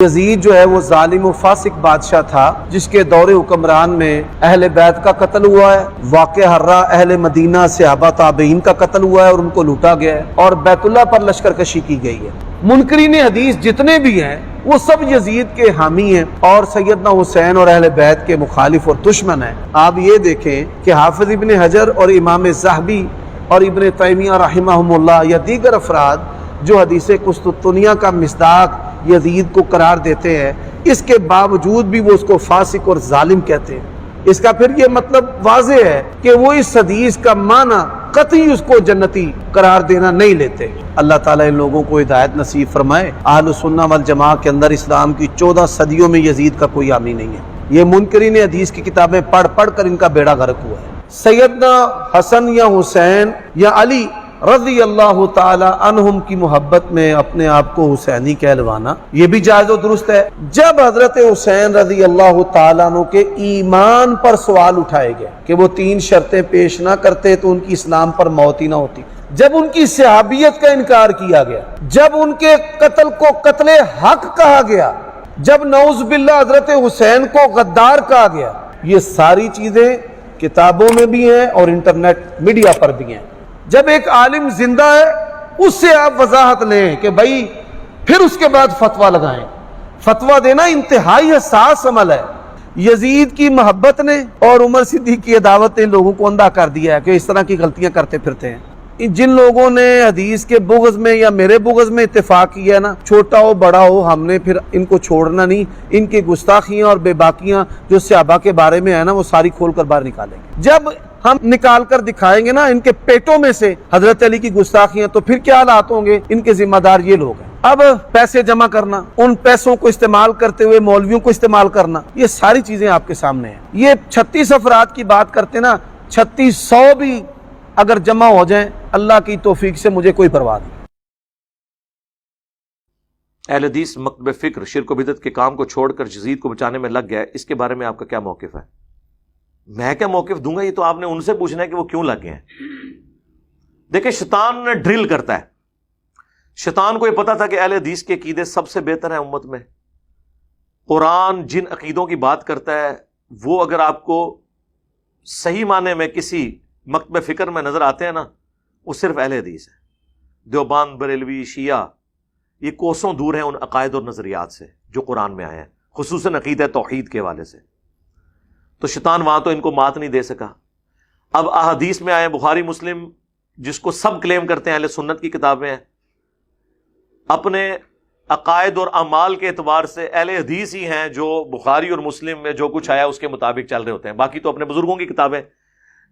یزید جو ہے وہ ظالم و فاسق بادشاہ تھا جس کے دور حکمران میں اہل بیت کا قتل ہوا ہے، واقع حرہ اہل مدینہ صحابہ تابعین کا قتل ہوا ہے اور ان کو لوٹا گیا ہے، اور بیت اللہ پر لشکر کشی کی گئی ہے۔ منکرین حدیث جتنے بھی ہیں وہ سب یزید کے حامی ہیں اور سیدنا حسین اور اہل بیت کے مخالف اور دشمن ہیں۔ آپ یہ دیکھیں کہ حافظ ابن حجر اور امام ذہبی اور ابن تیمیہ رحمہم اللہ یا دیگر افراد جو حدیث قسطنطنیہ کا مصداق یزید کو قرار دیتے ہیں، اس کے باوجود بھی وہ اس کو فاسق اور ظالم کہتے ہیں۔ اس کا پھر یہ مطلب واضح ہے کہ وہ اس حدیث کا معنی قطعی اس کو جنتی قرار دینا نہیں لیتے۔ اللہ تعالیٰ ان لوگوں کو ہدایت نصیب فرمائے۔ اہل سنہ والجماعہ کے اندر اسلام کی 14 صدیوں میں یزید کا کوئی حامی نہیں ہے۔ یہ منکرین حدیث کی کتابیں پڑھ پڑھ کر ان کا بیڑا غرق ہوا ہے۔ سیدنا حسن یا حسین یا علی رضی اللہ تعالی عنہم کی محبت میں اپنے آپ کو حسینی کہلوانا یہ بھی جائز و درست ہے۔ جب حضرت حسین رضی اللہ تعالیٰ عنہ کے ایمان پر سوال اٹھائے گئے کہ وہ 3 شرطیں پیش نہ کرتے تو ان کی اسلام پر موت ہی نہ ہوتی، جب ان کی صحابیت کا انکار کیا گیا، جب ان کے قتل کو قتل حق کہا گیا، جب نعوذ باللہ حضرت حسین کو غدار کہا گیا، یہ ساری چیزیں کتابوں میں بھی ہیں اور انٹرنیٹ میڈیا پر بھی ہیں۔ جب ایک عالم زندہ ہے اس سے آپ وضاحت لیں کہ بھائی پھر اس کے بعد فتویٰ لگائیں۔ فتویٰ دینا انتہائی حساس عمل ہے۔ یزید کی محبت نے اور عمر صدیق کی عداوت نے لوگوں کو اندھا کر دیا ہے کہ اس طرح کی غلطیاں کرتے پھرتے ہیں۔ جن لوگوں نے حدیث کے بغض میں یا میرے بغض میں اتفاق کیا ہے نا، چھوٹا ہو بڑا ہو، ہم نے پھر ان کو چھوڑنا نہیں۔ ان کی گستاخیاں اور بے باکیاں جو صحابہ کے بارے میں ہے نا وہ ساری کھول کر باہر نکالیں گے۔ جب ہم نکال کر دکھائیں گے نا ان کے پیٹوں میں سے حضرت علی کی گستاخیاں، تو پھر کیا حالات ہوں گے؟ ان کے ذمہ دار یہ لوگ ہیں۔ اب پیسے جمع کرنا، ان پیسوں کو استعمال کرتے ہوئے مولویوں کو استعمال کرنا، یہ ساری چیزیں آپ کے سامنے ہیں۔ یہ 36 افراد کی بات کرتے نا، 3600 بھی اگر جمع ہو جائیں اللہ کی توفیق سے مجھے کوئی پرواہ نہیں۔ اہل حدیث مکتب فکر شرک و بدعت کے کام کو چھوڑ کر یزید کو بچانے میں لگ گیا ہے، اس کے بارے میں آپ کا کیا موقف ہے؟ میں کیا موقف دوں گا، یہ تو آپ نے ان سے پوچھنا ہے کہ وہ کیوں لگ گئے ہیں۔ دیکھیں شیطان نے ڈرل کرتا ہے۔ شیطان کو یہ پتا تھا کہ اہل حدیث کے عقیدے سب سے بہتر ہیں امت میں۔ قرآن جن عقیدوں کی بات کرتا ہے وہ اگر آپ کو صحیح معنی میں کسی مکتب فکر میں نظر آتے ہیں نا، وہ صرف اہل حدیث ہے۔ دیوبند، بریلوی، شیعہ یہ کوسوں دور ہیں ان عقائد اور نظریات سے جو قرآن میں آئے ہیں، خصوصاً عقیدہ توحید کے حوالے سے۔ تو شیطان وہاں تو ان کو مات نہیں دے سکا۔ اب احادیث میں آئے، بخاری مسلم جس کو سب کلیم کرتے ہیں اہل سنت کی کتابیں ہیں، اپنے عقائد اور اعمال کے اعتبار سے اہل حدیث ہی ہیں جو بخاری اور مسلم میں جو کچھ آیا اس کے مطابق چل رہے ہوتے ہیں، باقی تو اپنے بزرگوں کی کتابیں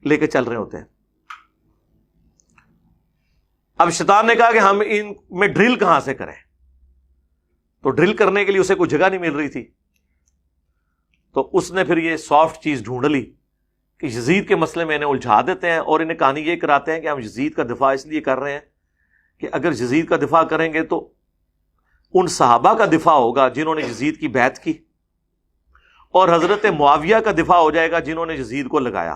لے کے چل رہے ہوتے ہیں۔ اب شیطان نے کہا کہ ہم ان میں ڈرل کہاں سے کریں، تو ڈرل کرنے کے لیے اسے کوئی جگہ نہیں مل رہی تھی، تو اس نے پھر یہ سافٹ چیز ڈھونڈ لی کہ یزید کے مسئلے میں انہیں الجھا دیتے ہیں اور انہیں کہانی یہ کراتے ہیں کہ ہم یزید کا دفاع اس لیے کر رہے ہیں کہ اگر یزید کا دفاع کریں گے تو ان صحابہ کا دفاع ہوگا جنہوں نے یزید کی بیعت کی، اور حضرت معاویہ کا دفاع ہو جائے گا جنہوں نے یزید کو لگایا۔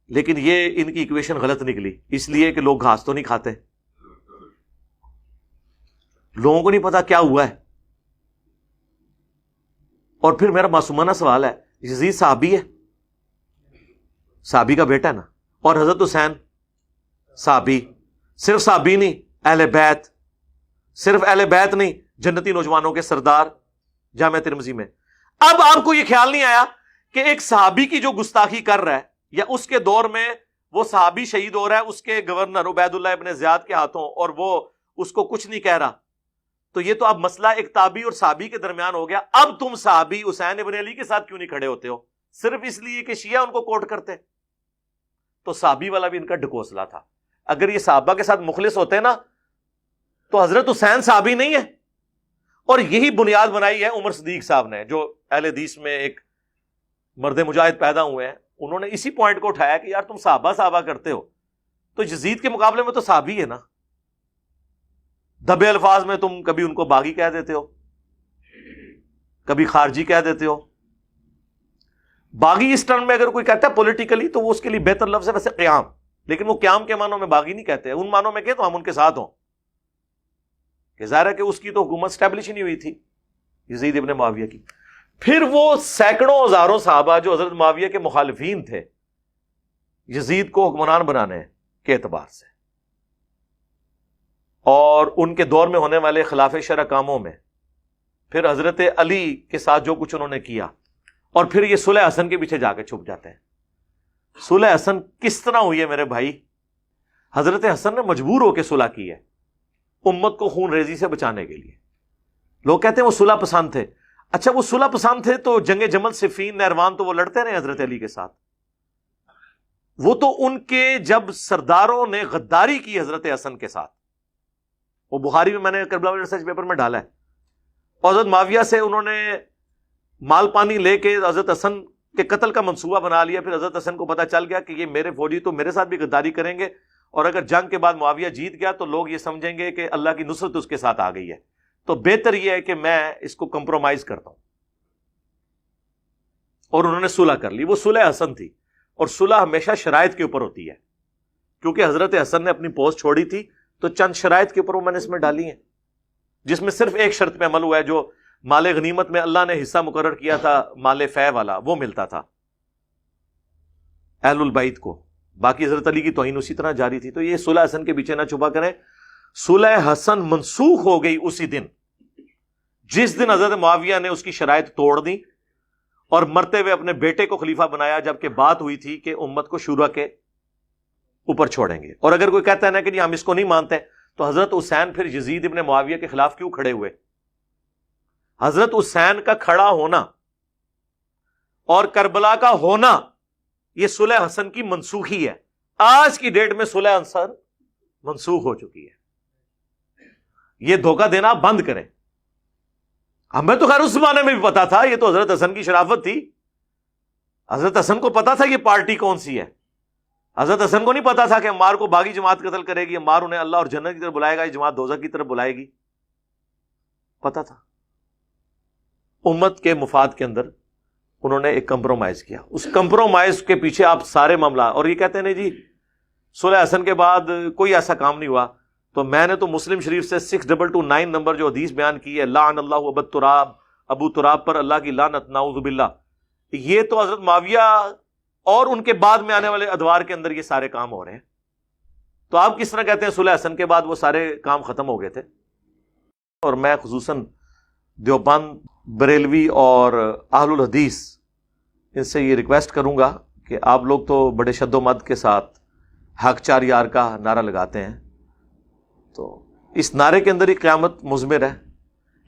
لیکن یہ ان کی ایکویشن غلط نکلی، اس لیے کہ لوگ گھاس تو نہیں کھاتے، لوگوں کو نہیں پتا کیا ہوا ہے۔ اور پھر میرا معصومانہ سوال ہے، یزید صحابی ہے، صحابی کا بیٹا ہے نا، اور حضرت حسین صحابی، صرف صحابی نہیں، اہل بیت، صرف اہل بیت نہیں، جنتی نوجوانوں کے سردار، جامع ترمذی میں۔ اب آپ کو یہ خیال نہیں آیا کہ ایک صحابی کی جو گستاخی کر رہا ہے، یا اس کے دور میں وہ صحابی شہید ہو رہا ہے اس کے گورنر عبید اللہ ابن زیاد کے ہاتھوں، اور وہ اس کو کچھ نہیں کہہ رہا، تو یہ تو اب مسئلہ ایک تابعی اور صحابی کے درمیان ہو گیا۔ اب تم صحابی حسین ابن علی کے ساتھ کیوں نہیں کھڑے ہوتے ہو؟ صرف اس لیے کہ شیعہ ان کو کوٹ کرتے۔ تو صحابی والا بھی ان کا ڈھکوسلا تھا۔ اگر یہ صحابہ کے ساتھ مخلص ہوتے نا تو حضرت حسین صحابی نہیں ہے۔ اور یہی بنیاد بنائی ہے عمر صدیق صاحب نے، جو اہل حدیث میں ایک مرد مجاہد پیدا ہوئے ہیں، انہوں نے اسی پوائنٹ کو اٹھایا کہ یار تم صحابہ کرتے ہو تو یزید کے مقابلے میں تو صحابی ہے نا۔ دبے الفاظ میں تم کبھی ان کو باغی کہہ دیتے ہو، کبھی خارجی کہہ دیتے ہو۔ باغی اس ٹرم میں اگر کوئی کہتا ہے پولیٹیکلی تو وہ اس کے لیے بہتر لفظ ہے ویسے قیام، لیکن وہ قیام کے معنوں میں باغی نہیں کہتے، ان معنوں میں کہ تو ہم ان کے ساتھ ہوں، کہ ظاہر ہے کہ اس کی تو حکومت اسٹیبلش ہی نہیں ہوئی تھی، یزید ابن معاویہ کی. پھر وہ سینکڑوں ہزاروں صحابہ جو حضرت معاویہ کے مخالفین تھے یزید کو حکمران بنانے کے اعتبار سے، اور ان کے دور میں ہونے والے خلاف شرع کاموں میں پھر حضرت علی کے ساتھ جو کچھ انہوں نے کیا، اور پھر یہ صلح حسن کے پیچھے جا کے چھپ جاتے ہیں. صلح حسن کس طرح ہوئی ہے میرے بھائی؟ حضرت حسن نے مجبور ہو کے صلح کی ہے امت کو خون ریزی سے بچانے کے لیے. لوگ کہتے ہیں وہ صلح پسند تھے. اچھا وہ صلح پسند تھے تو جنگ جمل صفین نہروان تو وہ لڑتے رہے حضرت علی کے ساتھ. وہ تو ان کے جب سرداروں نے غداری کی حضرت حسن کے ساتھ، وہ بخاری میں نے کربلا ریسرچ پیپر میں ڈالا ہے، اور حضرت معاویہ سے انہوں نے مال پانی لے کے حضرت حسن کے قتل کا منصوبہ بنا لیا. پھر حضرت حسن کو پتا چل گیا کہ یہ میرے فوجی تو میرے ساتھ بھی غداری کریں گے، اور اگر جنگ کے بعد معاویہ جیت گیا تو لوگ یہ سمجھیں گے کہ اللہ کی نصرت اس کے ساتھ آ گئی ہے، تو بہتر یہ ہے کہ میں اس کو کمپرومائز کرتا ہوں. اور انہوں نے صلح کر لی. وہ صلح حسن تھی، اور صلح ہمیشہ شرائط کے اوپر ہوتی ہے. کیونکہ حضرت حسن نے اپنی پوسٹ چھوڑی تھی تو چند شرائط کے اوپر وہ میں نے اس میں ڈالی ہیں، جس میں صرف ایک شرط پہ عمل ہوا ہے، جو مال غنیمت میں اللہ نے حصہ مقرر کیا تھا مال فے والا، وہ ملتا تھا اہل البیت کو. باقی حضرت علی کی توہین اسی طرح جاری تھی. تو یہ صلح حسن کے پیچھے نہ چھپا کریں. صلح حسن منسوخ ہو گئی اسی دن جس دن حضرت معاویہ نے اس کی شرائط توڑ دی اور مرتے ہوئے اپنے بیٹے کو خلیفہ بنایا، جبکہ بات ہوئی تھی کہ امت کو شورا کے اوپر چھوڑیں گے. اور اگر کوئی کہتا ہے نا کہ جی ہم اس کو نہیں مانتے، تو حضرت حسین پھر یزید ابن معاویہ کے خلاف کیوں کھڑے ہوئے؟ حضرت حسین کا کھڑا ہونا اور کربلا کا ہونا یہ صلح حسن کی منسوخی ہے. آج کی ڈیٹ میں صلح حسن منسوخ ہو چکی ہے. یہ دھوکہ دینا بند کریں. ہمیں تو خیر اس زمانے میں بھی پتا تھا، یہ تو حضرت حسن کی شرافت تھی. حضرت حسن کو پتا تھا یہ پارٹی کون سی ہے. حضرت حسن کو نہیں پتا تھا کہ عمار کو باغی جماعت قتل کرے گی، عمار انہیں اللہ اور جنت کی طرف بلائے گا، یہ جماعت دوزخ کی طرف بلائے گی. پتا تھا. امت کے مفاد کے اندر انہوں نے ایک کمپرومائز کیا. اس کمپرومائز کے پیچھے آپ سارے معاملات، اور یہ کہتے ہیں نہیں جی صلح حسن کے بعد کوئی ایسا کام نہیں ہوا. تو میں نے تو مسلم شریف سے 6229 نمبر جو حدیث بیان کی ہے، لعن اللہ ابو تراب، ابو تراب پر اللہ کی لعنت، نعوذ باللہ، یہ تو حضرت معاویہ اور ان کے بعد میں آنے والے ادوار کے اندر یہ سارے کام ہو رہے ہیں. تو آپ کس طرح کہتے ہیں صلح حسن کے بعد وہ سارے کام ختم ہو گئے تھے؟ اور میں خصوصاً دیوبند، بریلوی اور اہل الحدیث ان سے یہ ریکویسٹ کروں گا کہ آپ لوگ تو بڑے شد و مد کے ساتھ حق چار یار کا نعرہ لگاتے ہیں، تو اس نعرے کے ہی قیامت مضمر ہے.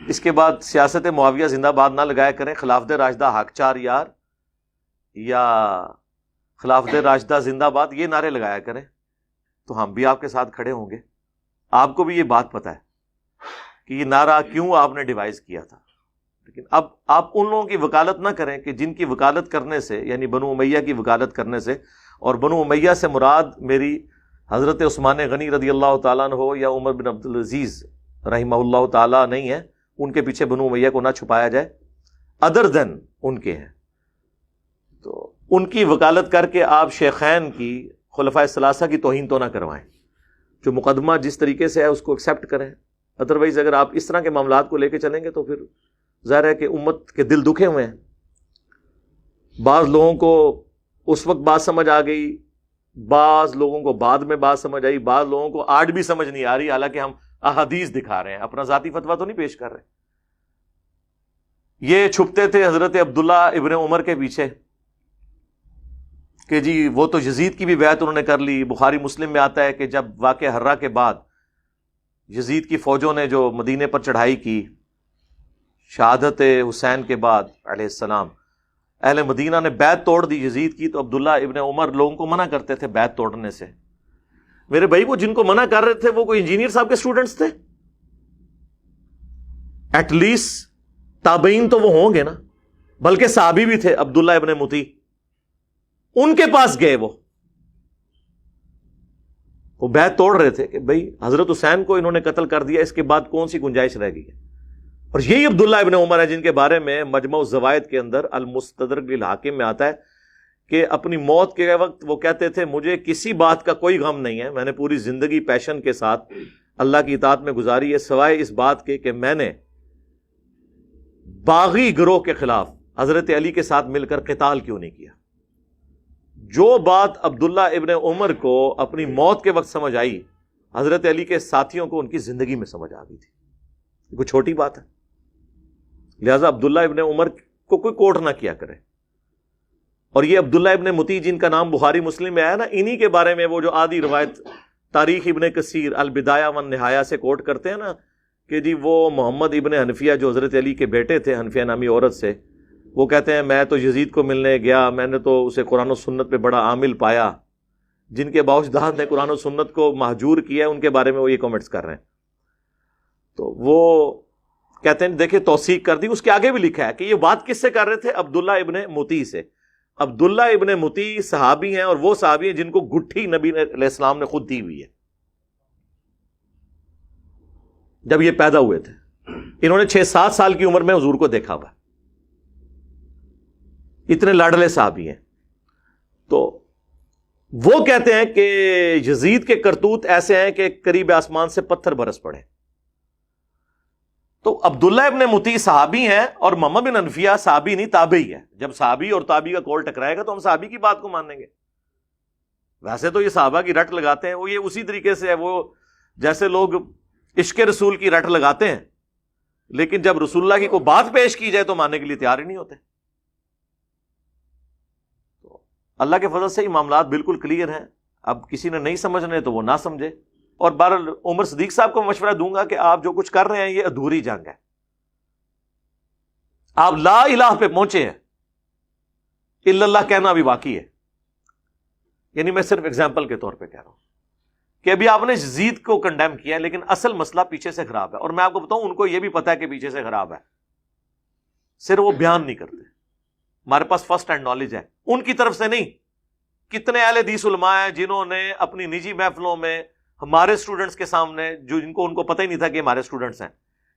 اس کے بعد سیاست معاویہ زندہ باد نہ لگایا کریں، خلافت راشدہ حق چار یار یا خلافت راشدہ زندہ باد یہ نعرے لگایا کریں، تو ہم بھی آپ کے ساتھ کھڑے ہوں گے. آپ کو بھی یہ بات پتہ ہے کہ یہ نعرہ کیوں آپ نے ڈیوائز کیا تھا. لیکن اب آپ ان لوگوں کی وکالت نہ کریں کہ جن کی وکالت کرنے سے، یعنی بنو امیہ کی وکالت کرنے سے، اور بنو امیہ سے مراد میری حضرت عثمان غنی رضی اللہ تعالیٰ عنہ ہو یا عمر بن عبدالعزیز رحمہ اللہ تعالیٰ نہیں ہے، ان کے پیچھے بنو امیہ کو نہ چھپایا جائے، ادر دین ان کے ہیں. تو ان کی وکالت کر کے آپ شیخین کی، خلفائے ثلاثہ کی توہین تو نہ کروائیں. جو مقدمہ جس طریقے سے ہے اس کو ایکسیپٹ کریں. ادروائز اگر آپ اس طرح کے معاملات کو لے کے چلیں گے تو پھر ظاہر ہے کہ امت کے دل دکھے ہوئے ہیں. بعض لوگوں کو اس وقت بات سمجھ آ گئی، بعض لوگوں کو بعد میں بات سمجھ آئی، بعض لوگوں کو آج بھی سمجھ نہیں آ رہی، حالانکہ ہم احادیث دکھا رہے ہیں، اپنا ذاتی فتویٰ تو نہیں پیش کر رہے. یہ چھپتے تھے حضرت عبداللہ ابن عمر کے پیچھے کہ جی وہ تو یزید کی بھی بیعت انہوں نے کر لی. بخاری مسلم میں آتا ہے کہ جب واقعہ ہرہ کے بعد یزید کی فوجوں نے جو مدینے پر چڑھائی کی شہادت حسین کے بعد علیہ السلام، اہل مدینہ نے بیعت توڑ دی یزید کی، تو عبداللہ ابن عمر لوگوں کو منع کرتے تھے بیعت توڑنے سے. میرے بھائی وہ جن کو منع کر رہے تھے وہ کوئی انجینئر صاحب کے اسٹوڈنٹس تھے؟ ایٹ لیسٹ تابعین تو وہ ہوں گے نا، بلکہ صحابی بھی تھے. عبداللہ ابن متی ان کے پاس گئے، وہ بیعت توڑ رہے تھے کہ بھئی حضرت حسین کو انہوں نے قتل کر دیا، اس کے بعد کون سی گنجائش رہ گئی ہے. اور یہی عبداللہ ابن عمر ہے جن کے بارے میں مجمع الزوائد کے اندر المستدرک للحاکم میں آتا ہے کہ اپنی موت کے وقت وہ کہتے تھے مجھے کسی بات کا کوئی غم نہیں ہے، میں نے پوری زندگی پیشن کے ساتھ اللہ کی اطاعت میں گزاری ہے، سوائے اس بات کے کہ میں نے باغی گروہ کے خلاف حضرت علی کے ساتھ مل کر قتال کیوں نہیں کیا؟ جو بات عبداللہ ابن عمر کو اپنی موت کے وقت سمجھ آئی، حضرت علی کے ساتھیوں کو ان کی زندگی میں سمجھ آ گئی تھی. یہ کوئی چھوٹی بات ہے. لہذا عبداللہ ابن عمر کو کوئی کوٹ نہ کیا کرے. اور یہ عبداللہ ابن مطیع جن کا نام بخاری مسلم میں آیا نا، انہی کے بارے میں وہ جو آدھی روایت تاریخ ابن کثیر البدایہ والنہایہ سے کوٹ کرتے ہیں نا کہ جی وہ محمد ابن حنفیہ جو حضرت علی کے بیٹے تھے، حنفیہ نامی عورت سے، وہ کہتے ہیں میں تو یزید کو ملنے گیا، میں نے تو اسے قرآن و سنت پہ بڑا عامل پایا. جن کے باوجداد نے قرآن و سنت کو مہجور کیا ہے، ان کے بارے میں وہ یہ کمنٹس کر رہے ہیں. تو وہ کہتے ہیں دیکھیں توثیق کر دی. اس کے آگے بھی لکھا ہے کہ یہ بات کس سے کر رہے تھے؟ عبداللہ ابن مطیع سے. عبداللہ ابن مطیع صحابی ہیں، اور وہ صحابی ہیں جن کو گٹھی نبی علیہ السلام نے خود دی ہوئی ہے جب یہ پیدا ہوئے تھے. انہوں نے 6-7 سال کی عمر میں حضور کو دیکھا ہوا. اتنے لاڈلے صحابی ہیں. تو وہ کہتے ہیں کہ یزید کے کرتوت ایسے ہیں کہ قریب آسمان سے پتھر برس پڑے. تو عبداللہ ابن مطیع صحابی ہیں اور محمد بن حنفیہ صحابی نہیں تابعی ہے. جب صحابی اور تابعی کا کول ٹکرائے گا تو ہم صحابی کی بات کو مانیں گے. ویسے تو یہ صحابہ کی رٹ لگاتے ہیں، وہ یہ اسی طریقے سے ہے، وہ جیسے لوگ عشق رسول کی رٹ لگاتے ہیں، لیکن جب رسول اللہ کی کوئی بات پیش کی جائے تو ماننے کے لیے تیار ہی نہیں ہوتے. تو اللہ کے فضل سے یہ معاملات بالکل کلیئر ہیں. اب کسی نے نہیں سمجھنے تو وہ نہ سمجھے. اور بہرحال عمر صدیق صاحب کو مشورہ دوں گا کہ آپ جو کچھ کر رہے ہیں یہ ادھوری جنگ ہے. آپ لا الہ پہ پہنچے ہیں، الا اللہ کہنا ابھی باقی ہے. یعنی میں صرف اگزامپل کے طور پہ کہہ رہا ہوں کہ ابھی آپ نے یزید کو کنڈیم کیا ہے، لیکن اصل مسئلہ پیچھے سے خراب ہے. اور میں آپ کو بتاؤں ان کو یہ بھی پتا ہے کہ پیچھے سے خراب ہے، صرف وہ بیان نہیں کرتے. ہمارے پاس فرسٹ ہینڈ نالج ہے ان کی طرف سے نہیں. کتنے اہل حدیث علماء ہیں جنہوں نے اپنی نجی محفلوں میں ہمارے اسٹوڈنٹس کے سامنے، جو ان کو پتہ ہی نہیں تھا کہ ہمارے اسٹوڈنٹس ہیں،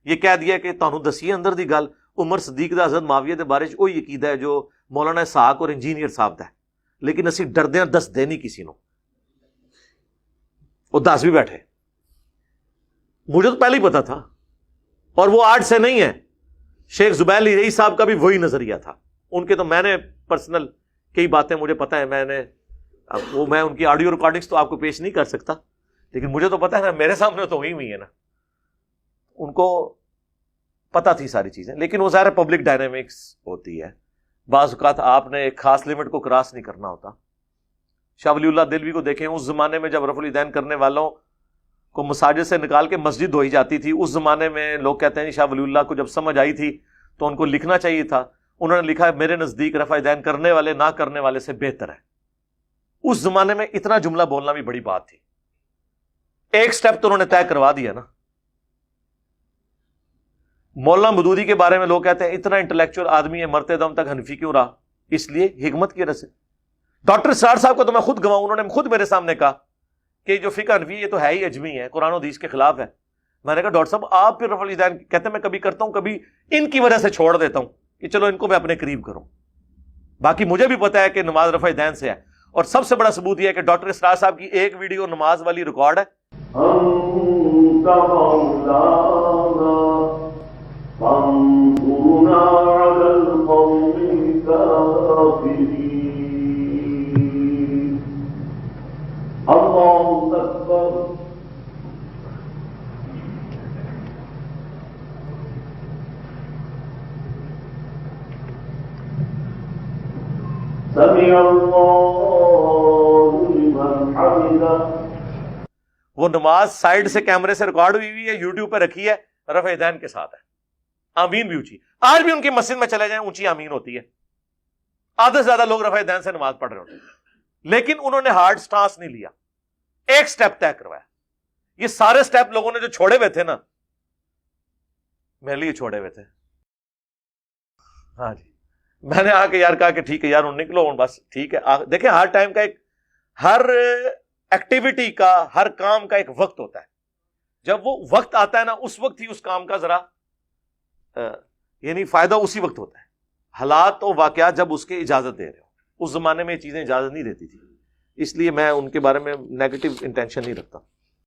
یہ کہہ دیا کہ تانوں دسیے اندر دی گل عمر صدیق دا حضرت معاویہ دے بارے وہی عقیدہ ہے جو مولانا اسحاق اور انجینئر صاحب دا ہے، لیکن اسی ڈردے ہیں دس دے نہیں کسی نو. وہ دس بھی بیٹھے. مجھے تو پہلے ہی پتا تھا. اور وہ آج سے نہیں ہے. شیخ زبیر رئی صاحب کا بھی وہی نظریہ تھا. ان کے تو میں نے پرسنل کئی باتیں مجھے پتا ہے، میں ان کی آڈیو ریکارڈنگز تو آپ کو پیش نہیں کر سکتا، لیکن مجھے تو پتا ہے نا، میرے سامنے تو ہوئی ہے نا. ان کو پتا تھی ساری چیزیں، لیکن وہ ظاہر پبلک ڈائنامکس ہوتی ہے. بعض اوقات آپ نے ایک خاص لمٹ کو کراس نہیں کرنا ہوتا. شاہ ولی اللہ دہلوی کو دیکھیں، اس زمانے میں جب رفع الیدین کرنے والوں کو مساجد سے نکال کے مسجد دھوئی جاتی تھی، اس زمانے میں لوگ کہتے ہیں شاہ ولی اللہ کو جب سمجھ آئی تھی تو ان کو لکھنا چاہیے تھا. انہوں نے لکھا ہے میرے نزدیک رفع الیدین کرنے والے نہ کرنے والے سے بہتر ہے. اس زمانے میں اتنا جملہ بولنا بھی بڑی بات تھی. ایک سٹیپ تو انہوں نے طے کروا دیا نا. مولانا مودودی کے بارے میں لوگ کہتے ہیں اتنا انٹلیکچوئل آدمی ہے، مرتے دم تک حنفی کیوں رہا؟ اس لیے حکمت کی وجہ سے. ڈاکٹر اسرار صاحب کو تو میں خود گواؤں، انہوں نے خود میرے سامنے کہا کہ جو فقہ حنفی یہ تو ہے ہی اجمی ہے، قرآن و حدیث کے خلاف ہے. میں نے کہا ڈاکٹر صاحب آپ پھر رفع الیدین کہتے ہیں میں کبھی کرتا ہوں، کبھی ان کی وجہ سے چھوڑ دیتا ہوں کہ چلو ان کو میں اپنے قریب کروں. باقی مجھے بھی پتا ہے کہ نماز رفع الیدین سے ہے. اور سب سے بڑا ثبوت یہ ہے کہ ڈاکٹر اسرار صاحب کی ایک ویڈیو نماز والی ریکارڈ ہے. وہ نماز سائیڈ سے کیمرے سے ریکارڈ ہوئی ہے، یوٹیوب پہ رکھی ہے، رفع الیدین کے ساتھ ہے. آمین بھی اونچی. آج بھی ان کی مسجد میں چلے جائیں اونچی آمین ہوتی ہے. آدھے سے زیادہ لوگ رفع الیدین سے نماز پڑھ رہے ہوتے ہیں، لیکن انہوں نے ہارڈ سٹانس نہیں لیا، ایک سٹیپ طے کروایا. یہ سارے سٹیپ لوگوں نے جو چھوڑے ہوئے تھے نا، میرے لیے چھوڑے ہوئے تھے. ہاں جی، میں نے آ کے یار کہا کہ ٹھیک ہے یار نکلو بس ٹھیک ہے. دیکھیں ہر ٹائم کا ہر ایکٹیویٹی کا، ہر کام کا ایک وقت ہوتا ہے. جب وہ وقت آتا ہے نا، اس وقت ہی اس کام کا ذرا یعنی فائدہ اسی وقت ہوتا ہے. حالات و واقعات جب اس کے اجازت دے رہے ہو. اس زمانے میں یہ چیزیں اجازت نہیں دیتی تھی، اس لیے میں ان کے بارے میں نیگیٹو انٹینشن نہیں رکھتا.